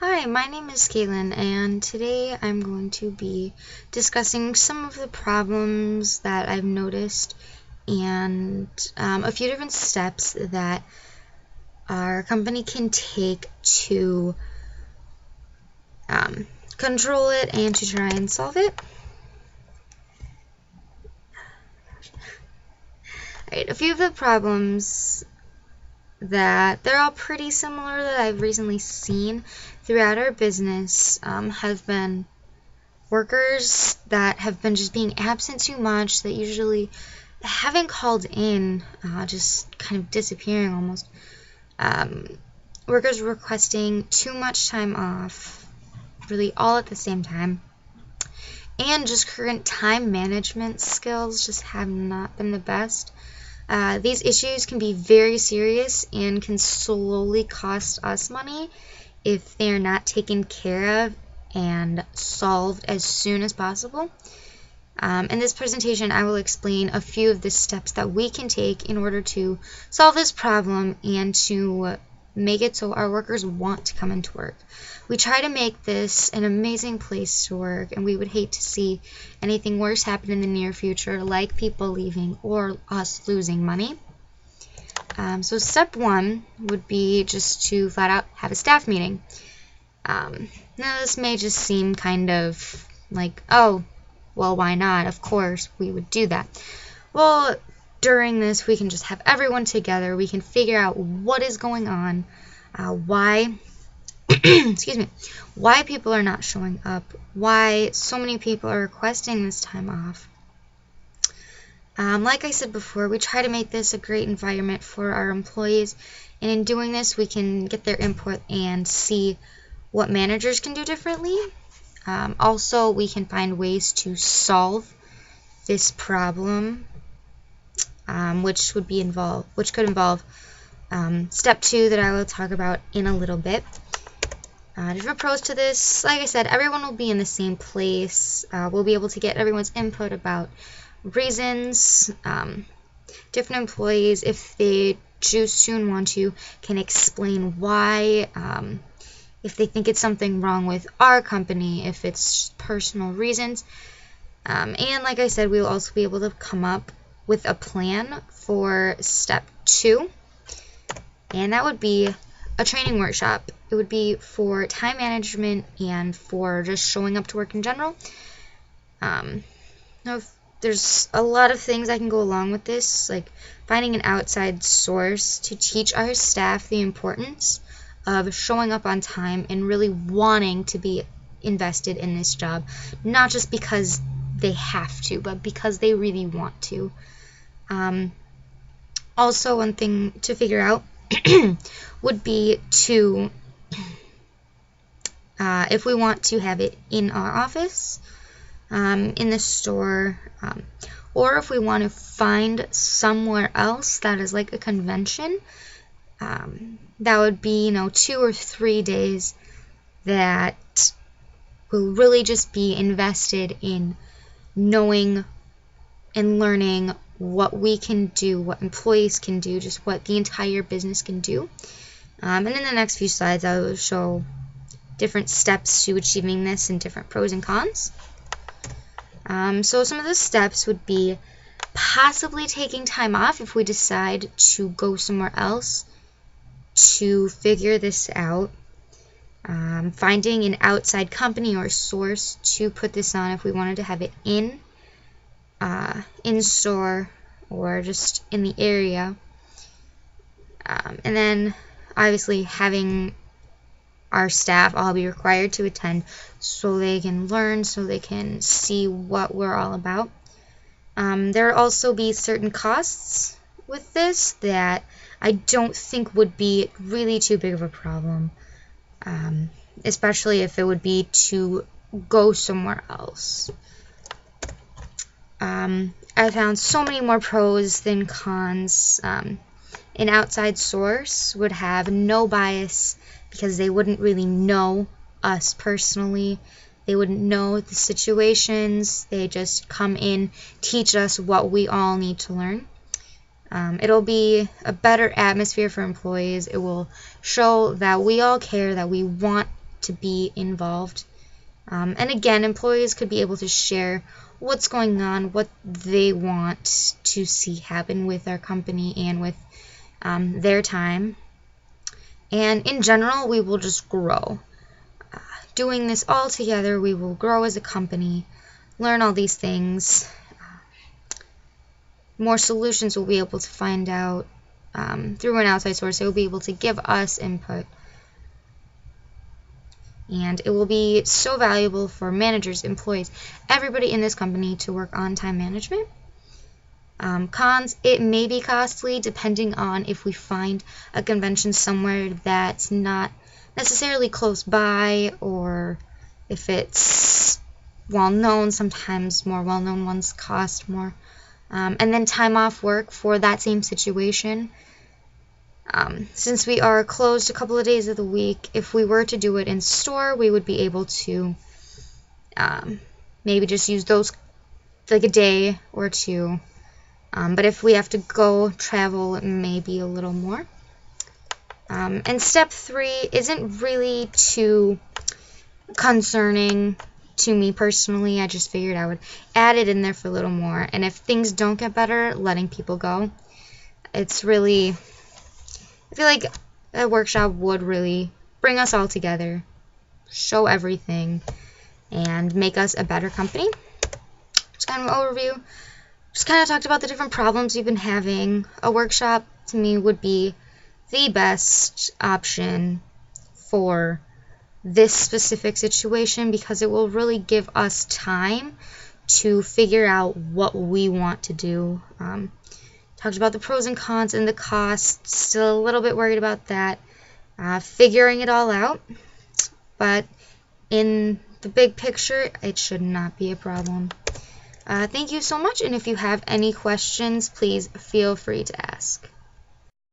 Hi, my name is Caitlin, and today I'm going to be discussing some of the problems that I've noticed and a few different steps that our company can take to control it and to try and solve it. Alright, a few of the problems that they're all pretty similar that I've recently seen throughout our business have been workers that have been just being absent too much, that usually haven't called in, just kind of disappearing almost. Workers requesting too much time off, really all at the same time. And just current time management skills just have not been the best. These issues can be very serious and can slowly cost us money if they are not taken care of and solved as soon as possible. In this presentation, I will explain a few of the steps that we can take in order to solve this problem and to make it so our workers want to come into work. We try to make this an amazing place to work, and we would hate to see anything worse happen in the near future, like people leaving or us losing money. So step one would be just to flat out have a staff meeting. Now this may just seem kind of like, oh, well, why not? Of course, we would do that. Well, during this, we can just have everyone together. We can figure out what is going on, why why people are not showing up, why so many people are requesting this time off. Like I said before, we try to make this a great environment for our employees, and in doing this, we can get their input and see what managers can do differently. Also, we can find ways to solve this problem, which could involve step two that I will talk about in a little bit. Different pros to this, like I said, everyone will be in the same place. We'll be able to get everyone's input about reasons. Different employees, if they choose to and want to, can explain why. If they think it's something wrong with our company, if it's personal reasons. And like I said, we will also be able to come up with a plan for step two, and that would be a training workshop. It would be for time management and for just showing up to work in general. Now, there's a lot of things that can go along with this, like finding an outside source to teach our staff the importance of showing up on time and really wanting to be invested in this job, not just because they have to, but because they really want to. Also, one thing to figure out would be to, if we want to have it in our office, in the store, or if we want to find somewhere else that is like a convention, that would be, 2 or 3 days that will really just be invested in knowing and learning what we can do, what employees can do, just what the entire business can do. And in the next few slides, I will show different steps to achieving this and different pros and cons. So some of the steps would be possibly taking time off if we decide to go somewhere else to figure this out. Finding an outside company or source to put this on if we wanted to have it in store or just in the area. And then obviously having our staff all be required to attend so they can learn, so they can see what we're all about. There will also be certain costs with this that I don't think would be really too big of a problem, especially if it would be to go somewhere else. I found so many more pros than cons. An outside source would have no bias because they wouldn't really know us personally. They wouldn't know the situations. They just come in, teach us what we all need to learn. It'll be a better atmosphere for employees. It will show that we all care, that we want to be involved. And again, employees could be able to share what's going on, what they want to see happen with our company and with their time. And in general, we will just grow. Doing this all together, we will grow as a company, learn all these things. More solutions we'll be able to find out through an outside source. They will be able to give us input. And it will be so valuable for managers, employees, everybody in this company to work on time management. Cons, it may be costly depending on if we find a convention somewhere that's not necessarily close by, or if it's well-known. Sometimes more well-known ones cost more. And then time off work for that same situation. Since we are closed a couple of days of the week, if we were to do it in store, we would be able to maybe just use those like a day or two. But if we have to go travel, it may be a little more. And step 3 isn't really too concerning to me personally. I just figured I would add it in there for a little more. And if things don't get better, letting people go. It's really, I feel like a workshop would really bring us all together, show everything, and make us a better company. Just kind of an overview. Just kind of talked about the different problems we've been having. A workshop, to me, would be the best option for this specific situation because it will really give us time to figure out what we want to do. Talked about the pros and cons and the costs. Still a little bit worried about that. Figuring it all out. But in the big picture, it should not be a problem. Thank you so much, and if you have any questions, please feel free to ask.